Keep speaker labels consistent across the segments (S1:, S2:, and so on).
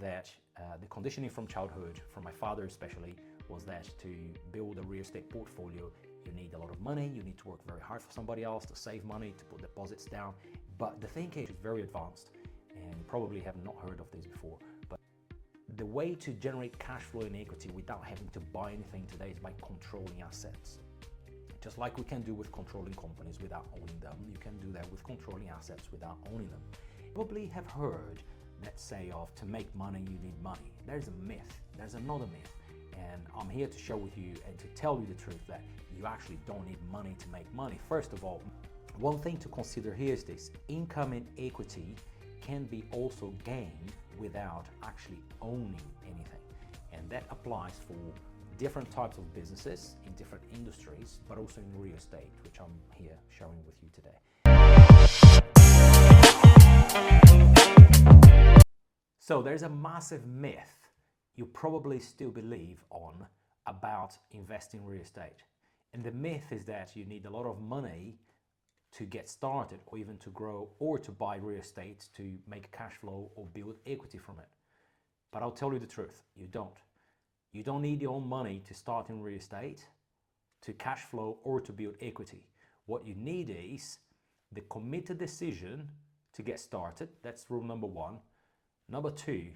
S1: that the conditioning from childhood, from my father especially, was that to build a real estate portfolio, you need a lot of money, you need to work very hard for somebody else to save money, to put deposits down. But the thinking is very advanced, and you probably have not heard of this before. But the way to generate cash flow and equity without having to buy anything today is by controlling assets. Just like we can do with controlling companies without owning them, you can do that with controlling assets without owning them. You probably have heard that say of to make money, you need money. There's a myth, there's another myth. And I'm here to share with you and to tell you the truth that you actually don't need money to make money. First of all, one thing to consider here is this: income and equity can be also gained without actually owning anything. And that applies for different types of businesses in different industries, but also in real estate, which I'm here sharing with you today. So there's a massive myth you probably still believe on about investing in real estate. And the myth is that you need a lot of money to get started, or even to grow, or to buy real estate to make cash flow or build equity from it. But I'll tell you the truth, you don't. You don't need your own money to start in real estate, to cash flow, or to build equity. What you need is the committed decision to get started. That's rule number one. Number two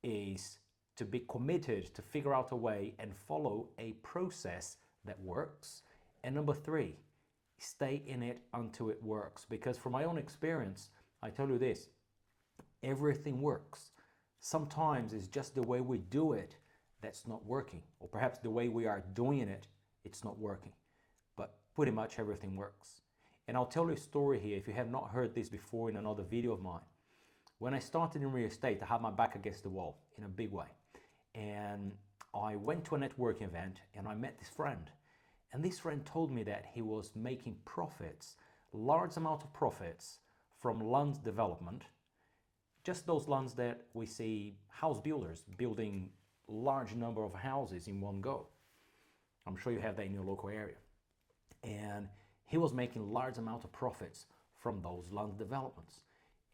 S1: is to be committed to figure out a way and follow a process that works. And number three, stay in it until it works. Because from my own experience, I tell you this, everything works. Sometimes it's just the way we do it that's not working, or perhaps the way we are doing it, it's not working. But pretty much everything works. And I'll tell you a story here, if you have not heard this before in another video of mine. When I started in real estate, I had my back against the wall in a big way. And I went to a networking event and I met this friend. And this friend told me that he was making profits, large amount of profits from land development. Just those lands that we see house builders building large number of houses in one go. I'm sure you have that in your local area. And he was making large amount of profits from those land developments.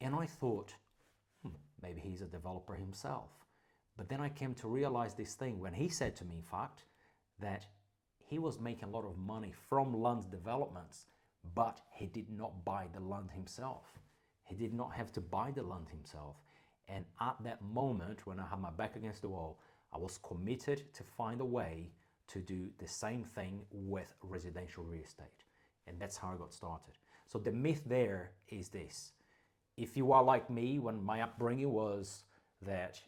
S1: And I thought, maybe he's a developer himself. But then I came to realize this thing when he said to me, in fact, that he was making a lot of money from land developments, but he did not buy the land himself. He did not have to buy the land himself. And at that moment, when I had my back against the wall, I was committed to find a way to do the same thing with residential real estate. And that's how I got started. So the myth there is this: if you are like me, when my upbringing was that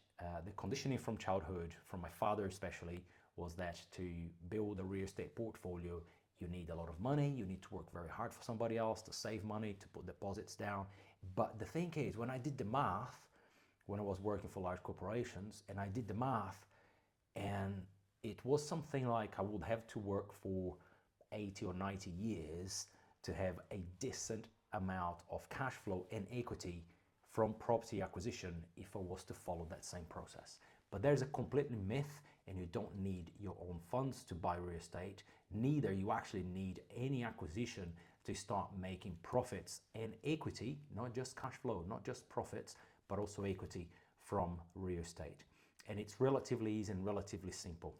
S1: the conditioning from childhood, from my father especially, was that to build a real estate portfolio, you need a lot of money, you need to work very hard for somebody else to save money, to put deposits down. But the thing is, when I did the math, when I was working for large corporations, and I did the math, and it was something like I would have to work for 80 or 90 years to have a decent amount of cash flow and equity from property acquisition if I was to follow that same process. But there's a completely myth, and you don't need your own funds to buy real estate. Neither you actually need any acquisition to start making profits and equity, not just cash flow, not just profits, but also equity from real estate. And it's relatively easy and relatively simple.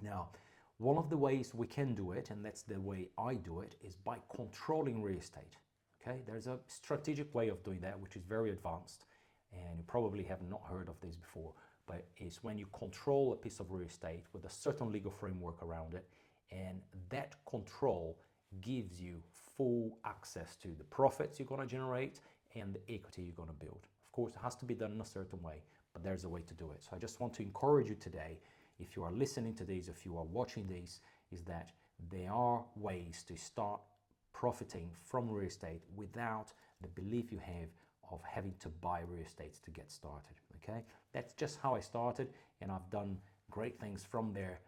S1: Now, one of the ways we can do it, and that's the way I do it, is by controlling real estate. Okay, there's a strategic way of doing that, which is very advanced, and you probably have not heard of this before, but it's when you control a piece of real estate with a certain legal framework around it, and that control gives you full access to the profits you're going to generate and the equity you're going to build. Of course, it has to be done in a certain way, but there's a way to do it. So I just want to encourage you today, if you are listening to these, if you are watching these, is that there are ways to start profiting from real estate without the belief you have of having to buy real estate to get started. Okay, that's just how I started, and I've done great things from there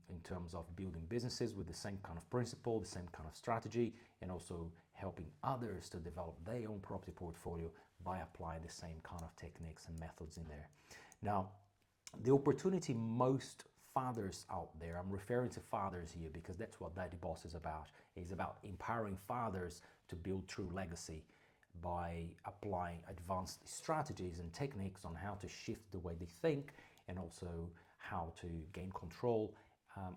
S1: in terms of building businesses with the same kind of principle, the same kind of strategy, and also helping others to develop their own property portfolio by applying the same kind of techniques and methods in there. Now, the opportunity most fathers out there, I'm referring to fathers here because that's what Daddy Boss is about. It's about empowering fathers to build true legacy by applying advanced strategies and techniques on how to shift the way they think, and also how to gain control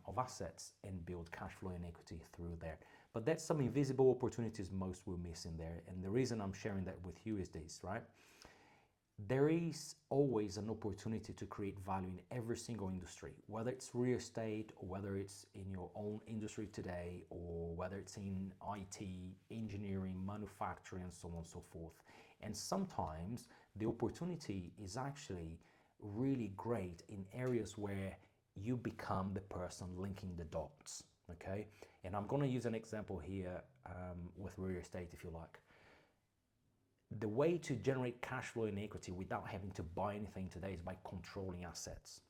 S1: of assets and build cash flow and equity through there. But that's some invisible opportunities most will miss in there. And the reason I'm sharing that with you is this, right? There is always an opportunity to create value in every single industry, whether it's real estate, or whether it's in your own industry today, or whether it's in IT, engineering, manufacturing, and so on and so forth. And sometimes the opportunity is actually really great in areas where you become the person linking the dots, okay? And I'm going to use an example here with real estate, if you like. The way to generate cash flow and equity without having to buy anything today is by controlling assets.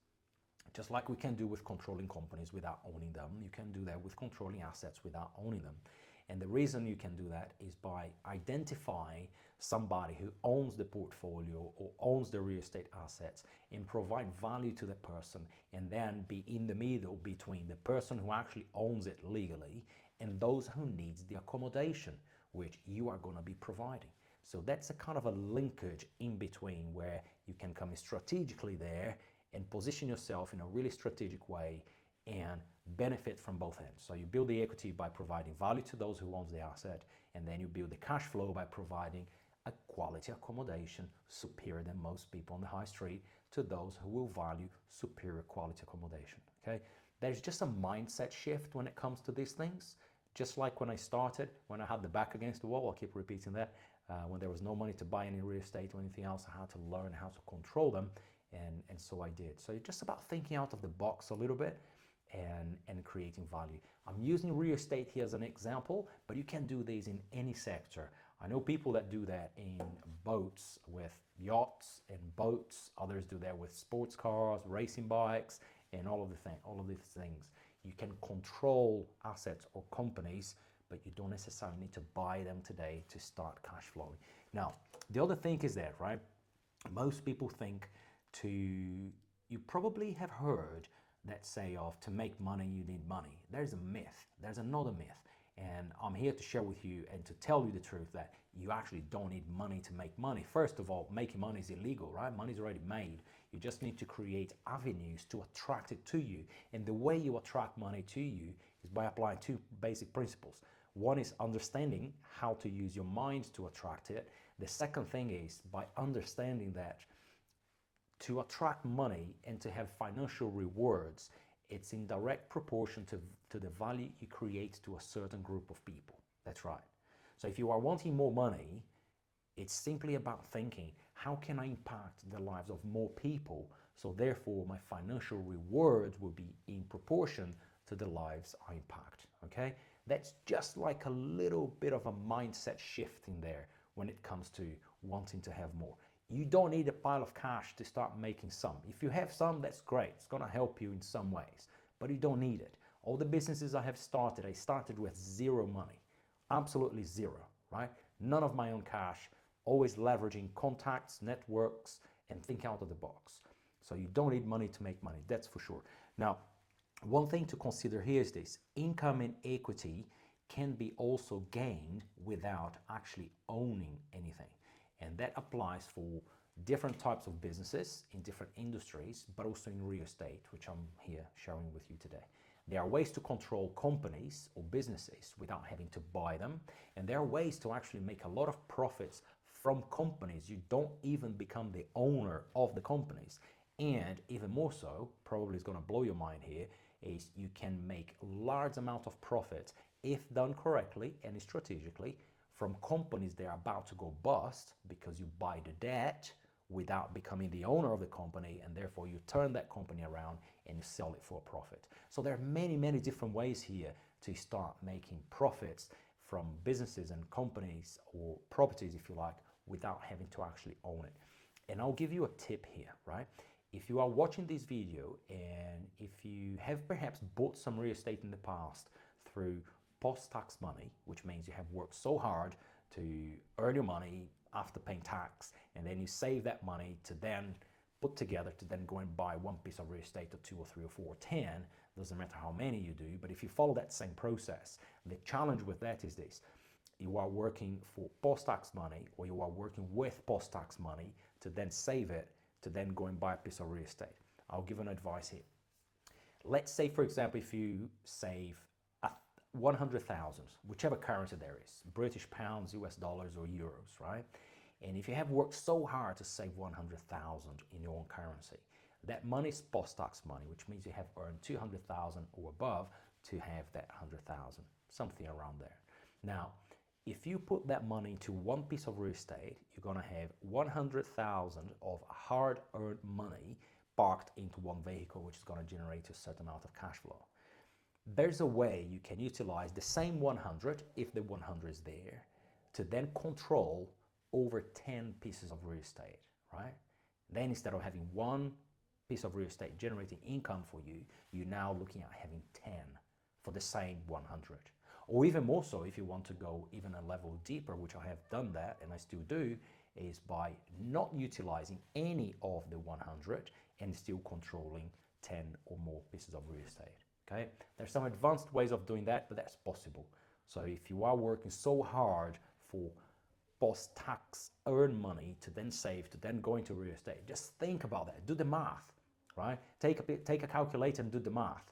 S1: Just like we can do with controlling companies without owning them, you can do that with controlling assets without owning them. And the reason you can do that is by identifying somebody who owns the portfolio or owns the real estate assets and provide value to that person, and then be in the middle between the person who actually owns it legally and those who needs the accommodation, which you are going to be providing. So that's a kind of a linkage in between where you can come in strategically there and position yourself in a really strategic way and benefit from both ends. So you build the equity by providing value to those who owns the asset, and then you build the cash flow by providing a quality accommodation superior than most people on the high street to those who will value superior quality accommodation, okay? There's just a mindset shift when it comes to these things. Just like when I started, when I had the back against the wall, I'll keep repeating that, when there was no money to buy any real estate or anything else, I had to learn how to control them, and so I did. So it's just about thinking out of the box a little bit and creating value. I'm using real estate here as an example, but you can do this in any sector. I know people that do that in boats, with yachts and boats. Others do that with sports cars, racing bikes, and all of these things. You can control assets or companies, but you don't necessarily need to buy them today to start cash flowing. Now, the other thing is that, right, most people think you probably have heard that say of to make money, you need money. There's a myth. There's another myth. And I'm here to share with you and to tell you the truth that you actually don't need money to make money. First of all, making money is illegal, right? Money's already made. You just need to create avenues to attract it to you. And the way you attract money to you is by applying two basic principles. One is understanding how to use your mind to attract it. The second thing is by understanding that to attract money and to have financial rewards, it's in direct proportion to the value you create to a certain group of people. That's right. So if you are wanting more money, it's simply about thinking, how can I impact the lives of more people? So therefore, my financial rewards will be in proportion to the lives I impact, okay? That's just like a little bit of a mindset shift in there when it comes to wanting to have more. You don't need a pile of cash to start making some. If you have some, that's great. It's going to help you in some ways, but you don't need it. All the businesses I have started, I started with zero money, absolutely zero, right? None of my own cash, always leveraging contacts, networks, and think out of the box. So you don't need money to make money, that's for sure. Now, one thing to consider here is this: income and equity can be also gained without actually owning anything. And that applies for different types of businesses in different industries, but also in real estate, which I'm here sharing with you today. There are ways to control companies or businesses without having to buy them. And there are ways to actually make a lot of profits from companies. You don't even become the owner of the companies. And even more so, probably is going to blow your mind here, is you can make large amount of profit if done correctly and strategically from companies that are about to go bust, because you buy the debt without becoming the owner of the company, and therefore you turn that company around and you sell it for a profit. So there are many, many different ways here to start making profits from businesses and companies, or properties if you like, without having to actually own it. And I'll give you a tip here, right? If you are watching this video and if you have perhaps bought some real estate in the past through post-tax money, which means you have worked so hard to earn your money after paying tax, and then you save that money to then put together to then go and buy one piece of real estate, or two or three or four or 10, doesn't matter how many you do, but if you follow that same process, the challenge with that is this: you are working for post-tax money, or you are working with post-tax money to then save it, to then go and buy a piece of real estate. I'll give an advice here. Let's say, for example, if you save 100,000, whichever currency there is, British pounds, US dollars, or euros, right? And if you have worked so hard to save 100,000 in your own currency, that money is post-tax money, which means you have earned 200,000 or above to have that 100,000, something around there. Now, if you put that money into one piece of real estate, you're going to have 100,000 of hard-earned money parked into one vehicle, which is going to generate a certain amount of cash flow. There's a way you can utilize the same 100, if the 100 is there, to then control over 10 pieces of real estate, right? Then instead of having one piece of real estate generating income for you, you're now looking at having 10 for the same 100. Or even more so, if you want to go even a level deeper, which I have done that and I still do, is by not utilizing any of the 100 and still controlling 10 or more pieces of real estate. Okay, there's some advanced ways of doing that, but that's possible. So if you are working so hard for post-tax earned money to then save, to then go into real estate, just think about that. Do the math, right? Take a calculator and do the math.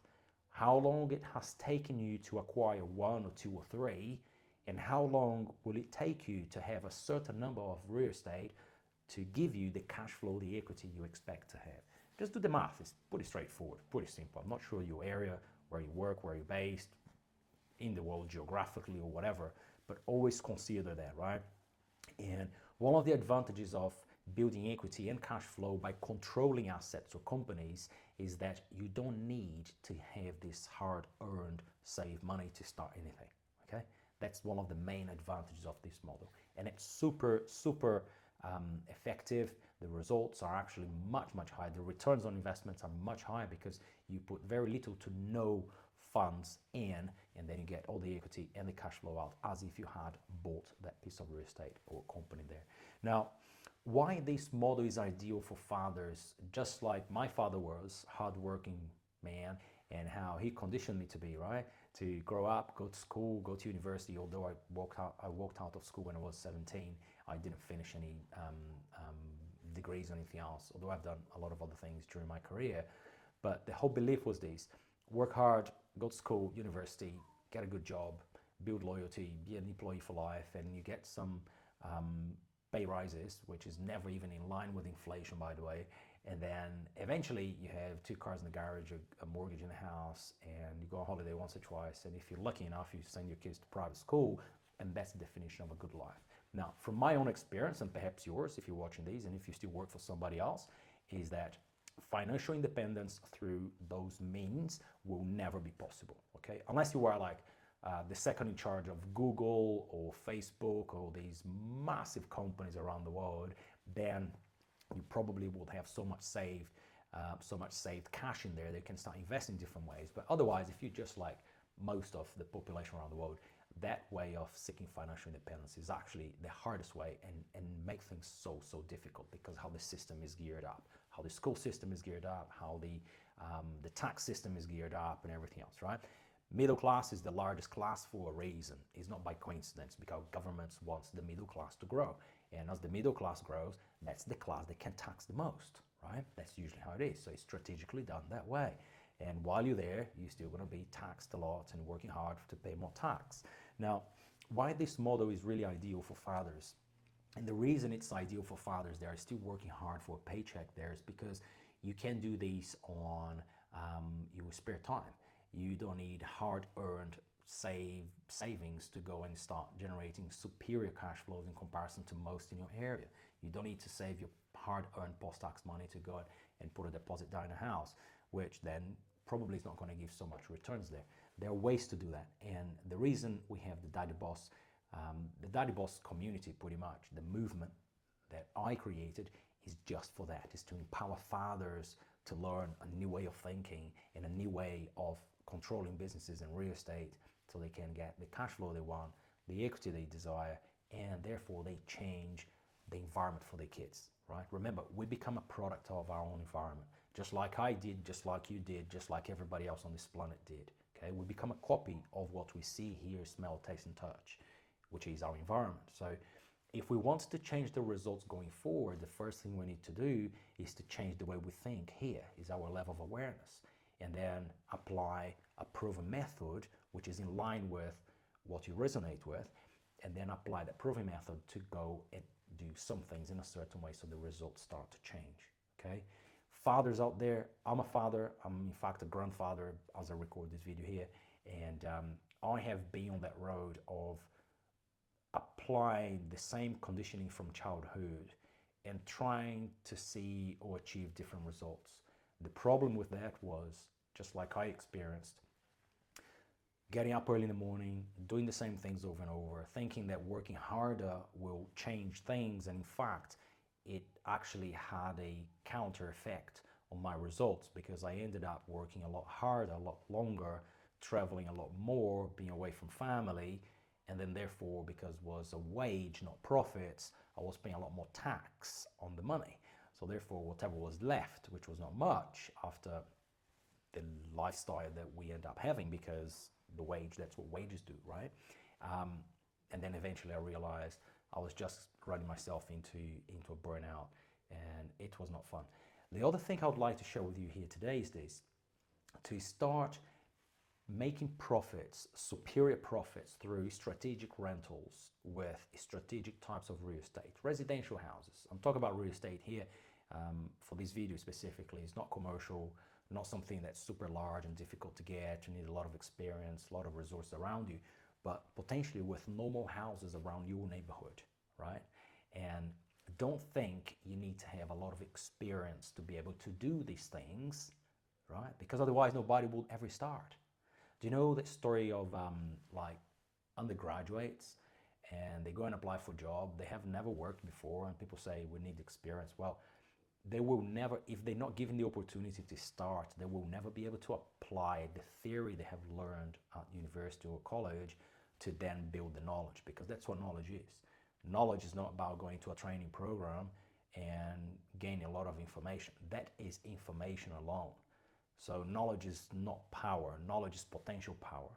S1: How long it has taken you to acquire one or two or three, and how long will it take you to have a certain number of real estate to give you the cash flow, the equity you expect to have. Just do the math. It's pretty straightforward, pretty simple. I'm not sure your area, where you work, where you're based, in the world geographically or whatever, but always consider that, right? And one of the advantages of building equity and cash flow by controlling assets or companies is that you don't need to have this hard-earned saved money to start anything, okay? That's one of the main advantages of this model. And it's super, super effective. The results are actually much, much higher. The returns on investments are much higher because you put very little to no funds in, and then you get all the equity and the cash flow out as if you had bought that piece of real estate or company there. Now, why this model is ideal for fathers, just like my father was, hardworking man, and how he conditioned me to be, right? To grow up, go to school, go to university. Although I walked out of school when I was 17, I didn't finish any degrees or anything else, although I've done a lot of other things during my career. But the whole belief was this: work hard, go to school, university, get a good job, build loyalty, be an employee for life, and you get some pay rises, which is never even in line with inflation, by the way. And then eventually you have 2 cars in the garage, a mortgage in the house, and you go on holiday once or twice. And if you're lucky enough, you send your kids to private school, and that's the definition of a good life. Now, from my own experience, and perhaps yours, if you're watching these, and if you still work for somebody else, is that financial independence through those means will never be possible, okay? Unless you are like the second in charge of Google or Facebook or these massive companies around the world, then you probably would have so much saved cash in there that you can start investing in different ways. But otherwise, if you're just like most of the population around the world, that way of seeking financial independence is actually the hardest way, and make things so difficult because how the system is geared up, how the school system is geared up, how the tax system is geared up, and everything else, right? Middle class is the largest class for a reason. It's not by coincidence, because governments wants the middle class to grow. And as the middle class grows, that's the class that can tax the most, right? That's usually how it is. So it's strategically done that way. And while you're there, you're still going to be taxed a lot and working hard to pay more tax. Now, why this model is really ideal for fathers, and the reason it's ideal for fathers that are still working hard for a paycheck there, is because you can do these on your spare time. You don't need hard-earned savings to go and start generating superior cash flows in comparison to most in your area. You don't need to save your hard-earned post-tax money to go and put a deposit down in a house, which then probably is not going to give so much returns there. There are ways to do that, and the reason we have the Daddy Boss community, pretty much the movement that I created, is just for that. Is to empower fathers to learn a new way of thinking and a new way of controlling businesses and real estate, so they can get the cash flow they want, the equity they desire, and therefore they change the environment for their kids, right? Remember, we become a product of our own environment, just like I did, just like you did, just like everybody else on this planet did, okay? We become a copy of what we see, hear, smell, taste, and touch. which is our environment. So if we want to change the results going forward, the first thing we need to do is to change the way we think. Here is our level of awareness, and then apply a proven method which is in line with what you resonate with, and then apply that proven method to go and do some things in a certain way so the results start to change. Okay, fathers out there, I'm a father, I'm in fact a grandfather as I record this video here, and I have been on that road of applying the same conditioning from childhood and trying to see or achieve different results. The problem with that was, just like I experienced, getting up early in the morning, doing the same things over and over, thinking that working harder will change things, and in fact, it actually had a counter effect on my results, because I ended up working a lot harder, a lot longer, traveling a lot more, being away from family, and then therefore, because it was a wage, not profits, I was paying a lot more tax on the money. So therefore, whatever was left, which was not much after the lifestyle that we end up having, because the wage, that's what wages do, right? And then eventually I realized I was just running myself into a burnout, and it was not fun. The other thing I would like to share with you here today is this: to start making profits, superior profits, through strategic rentals with strategic types of real estate, residential houses. I'm talking about real estate here for this video specifically. It's not commercial, not something that's super large and difficult to get. You need a lot of experience, a lot of resources around you, but potentially with normal houses around your neighborhood, right? And don't think you need to have a lot of experience to be able to do these things, right? Because otherwise nobody will ever start. Do you know that story of like undergraduates, and they go and apply for a job, they have never worked before, and people say we need experience? Well, they will never, if they're not given the opportunity to start, they will never be able to apply the theory they have learned at university or college to then build the knowledge, because that's what knowledge is. Knowledge is not about going to a training program and gaining a lot of information. That is information alone. So knowledge is not power. Knowledge is potential power.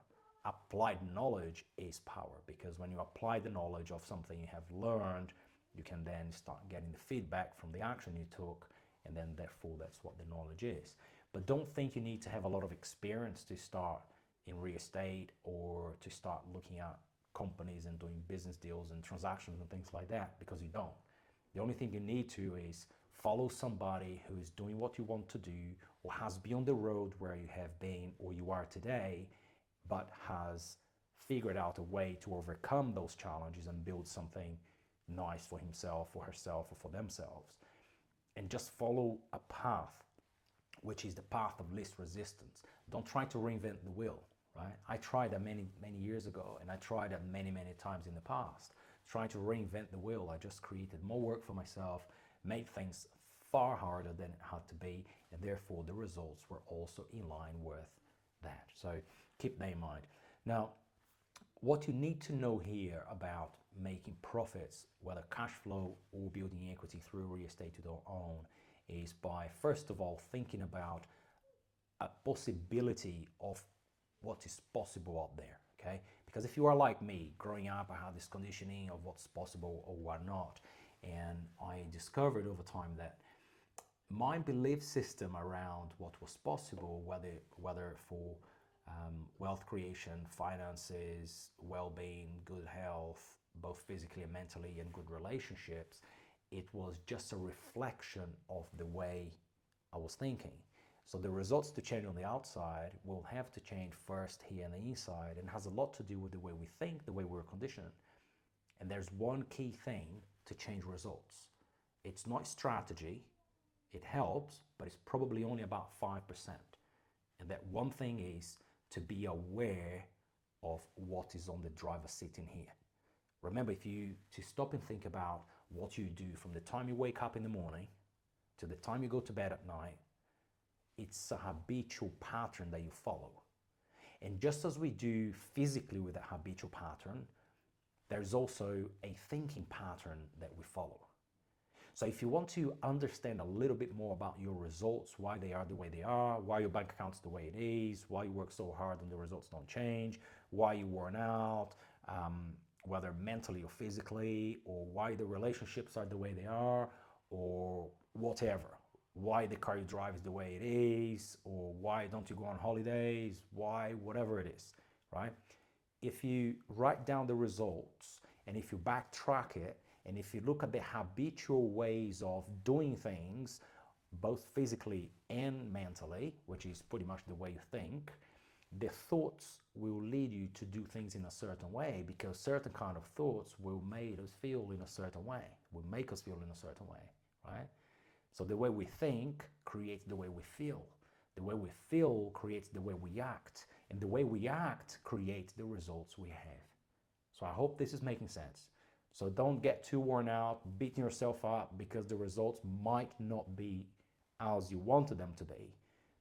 S1: Applied knowledge is power, because when you apply the knowledge of something you have learned, you can then start getting the feedback from the action you took, and then therefore that's what the knowledge is. But don't think you need to have a lot of experience to start in real estate, or to start looking at companies and doing business deals and transactions and things like that, because you don't. The only thing you need to is follow somebody who is doing what you want to do, or has been on the road where you have been or you are today, but has figured out a way to overcome those challenges and build something nice for himself or herself or for themselves. And just follow a path, which is the path of least resistance. Don't try to reinvent the wheel, right? I tried that many years ago, and I tried that many times in the past. Trying to reinvent the wheel, I just created more work for myself, made things far harder than it had to be, and therefore the results were also in line with that. So keep that in mind. Now, what you need to know here about making profits, whether cash flow or building equity through real estate you don't own, is by first of all thinking about a possibility of what is possible out there, okay? Because if you are like me, growing up, I had this conditioning of what's possible or what not, and I discovered over time that my belief system around what was possible, whether for wealth creation, finances, well-being, good health, both physically and mentally, and good relationships, it was just a reflection of the way I was thinking. So the results to change on the outside will have to change first here on the inside, and has a lot to do with the way we think, the way we're conditioned. And there's one key thing to change results. It's not strategy. It helps, but it's probably only about 5%. And that one thing is to be aware of what is on the driver's seat in here. Remember, to stop and think about what you do from the time you wake up in the morning to the time you go to bed at night, it's a habitual pattern that you follow. And just as we do physically with that habitual pattern, there's also a thinking pattern that we follow. So if you want to understand a little bit more about your results, why they are the way they are, why your bank account's the way it is, why you work so hard and the results don't change, why you worn out, whether mentally or physically, or why the relationships are the way they are, or whatever. Why the car you drive is the way it is, or why don't you go on holidays, why, whatever it is, right? If you write down the results and if you backtrack it, and if you look at the habitual ways of doing things, both physically and mentally, which is pretty much the way you think, the thoughts will lead you to do things in a certain way, because certain kind of thoughts will make us feel in a certain way, will make us feel in a certain way, right? So the way we think creates the way we feel. The way we feel creates the way we act. And the way we act creates the results we have. So I hope this is making sense. So don't get too worn out, beating yourself up because the results might not be as you wanted them to be.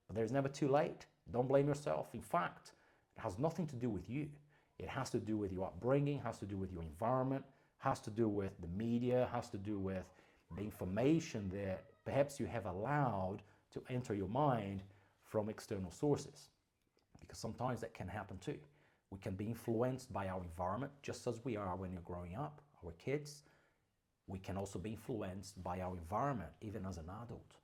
S1: But there's never too late. Don't blame yourself. In fact, it has nothing to do with you. It has to do with your upbringing, has to do with your environment, has to do with the media, has to do with the information that perhaps you have allowed to enter your mind from external sources. Because sometimes that can happen too. We can be influenced by our environment, just as we are when you're growing up, our kids. We can also be influenced by our environment, even as an adult.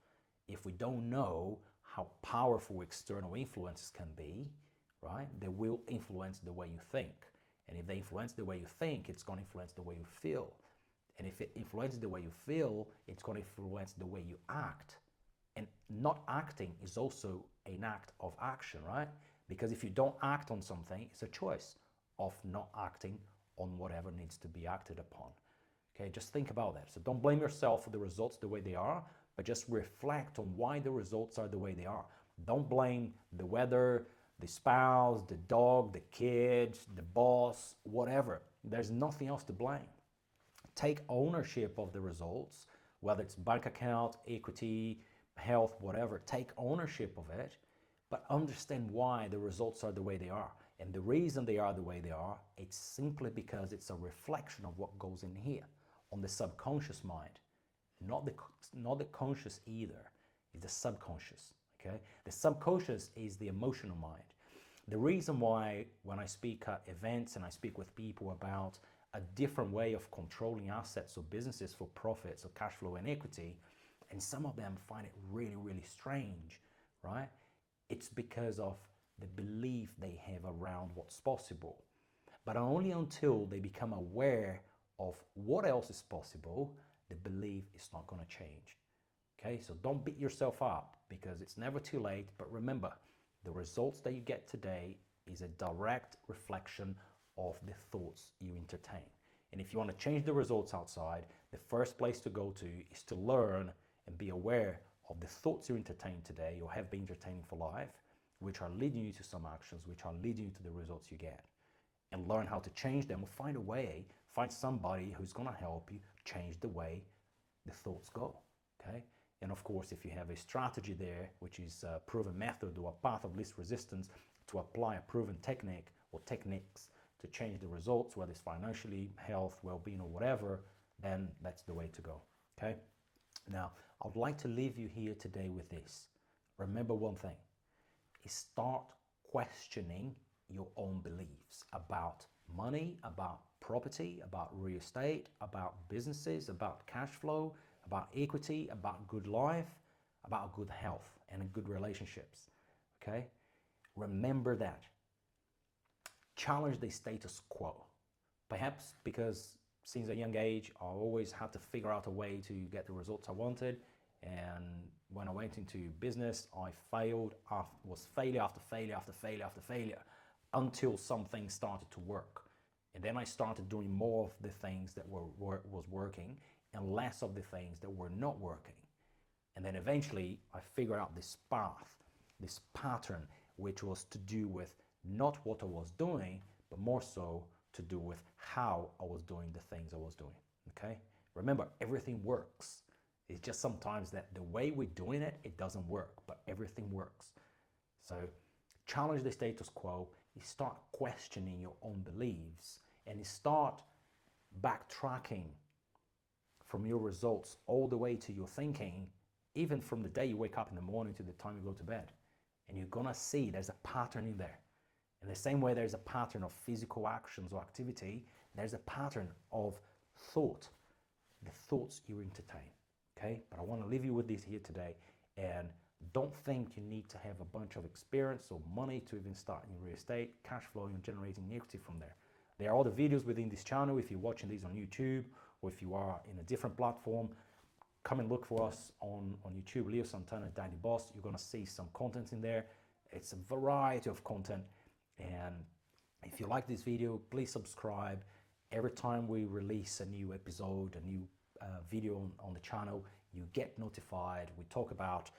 S1: If we don't know how powerful external influences can be, right, they will influence the way you think. And if they influence the way you think, it's going to influence the way you feel. And if it influences the way you feel, it's going to influence the way you act. And not acting is also an act of action, right? Because if you don't act on something, it's a choice of not acting on whatever needs to be acted upon. Okay, just think about that. So don't blame yourself for the results the way they are, but just reflect on why the results are the way they are. Don't blame the weather, the spouse, the dog, the kids, the boss, whatever. There's nothing else to blame. Take ownership of the results, whether it's bank account, equity, health, whatever. Take ownership of it, but understand why the results are the way they are. And the reason they are the way they are, it's simply because it's a reflection of what goes in here, on the subconscious mind. Not the conscious either. It's the subconscious, okay? The subconscious is the emotional mind. The reason why when I speak at events and I speak with people about a different way of controlling assets or businesses for profits or cash flow and equity, and some of them find it really, really strange, right? It's because of the belief they have around what's possible. But only until they become aware of what else is possible, the belief is not going to change. Okay, so don't beat yourself up because it's never too late. But remember, the results that you get today is a direct reflection of the thoughts you entertain. And if you want to change the results outside, the first place to go to is to learn and be aware of the thoughts you entertain today or have been entertaining for life, which are leading you to some actions, which are leading you to the results you get. And learn how to change them or find a way, find somebody who's going to help you change the way the thoughts go, okay? And of course, if you have a strategy there, which is a proven method or a path of least resistance to apply a proven technique or techniques to change the results, whether it's financially, health, well-being, or whatever, then that's the way to go, okay? Now, I would like to leave you here today with this. Remember one thing, is start questioning your own beliefs about money, about property, about real estate, about businesses, about cash flow, about equity, about good life, about good health and good relationships, okay? Remember that. Challenge the status quo. Perhaps because since a young age, I always had to figure out a way to get the results I wanted. And when I went into business, I failed, was failure after failure after failure after failure until something started to work. And then I started doing more of the things that was working and less of the things that were not working. And then eventually I figured out this path, this pattern, which was to do with not what I was doing, but more so to do with how I was doing the things I was doing, okay? Remember, everything works. It's just sometimes that the way we're doing it, it doesn't work, but everything works. So challenge the status quo, you start questioning your own beliefs, and you start backtracking from your results all the way to your thinking, even from the day you wake up in the morning to the time you go to bed. And you're gonna see there's a pattern in there. In the same way there's a pattern of physical actions or activity, There's a pattern of thought, the thoughts you entertain, okay? But I want to leave you with this here today, and don't think you need to have a bunch of experience or money to even start in real estate, cash flow, and generating equity from there. There are other videos within this channel. If you're watching these on YouTube, or if you are in a different platform, come and look for us on YouTube, Leo Santana, Daddy Boss. You're gonna see some content in there. It's a variety of content. And if you like this video, please subscribe. Every time we release a new episode, a new video on the channel, you get notified. We talk about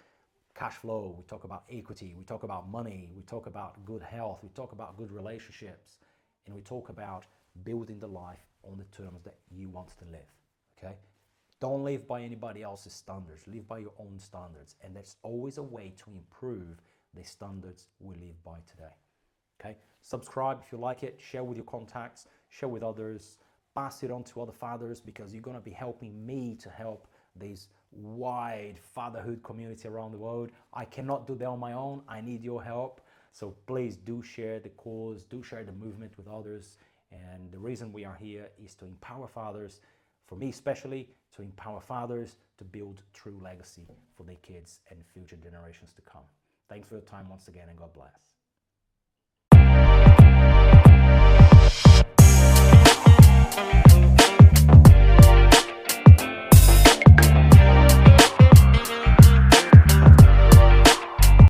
S1: cash flow, we talk about equity, we talk about money, we talk about good health, we talk about good relationships, and we talk about building the life on the terms that you want to live, okay? Don't live by anybody else's standards, live by your own standards, and there's always a way to improve the standards we live by today, okay? Subscribe if you like it, share with your contacts, share with others, pass it on to other fathers, because you're gonna be helping me to help this wide fatherhood community around the world. I cannot do that on my own. I need your help. So please do share the cause, do share the movement with others. And the reason we are here is to empower fathers, for me especially, to empower fathers to build true legacy for their kids and future generations to come. Thanks for your time once again, and God bless.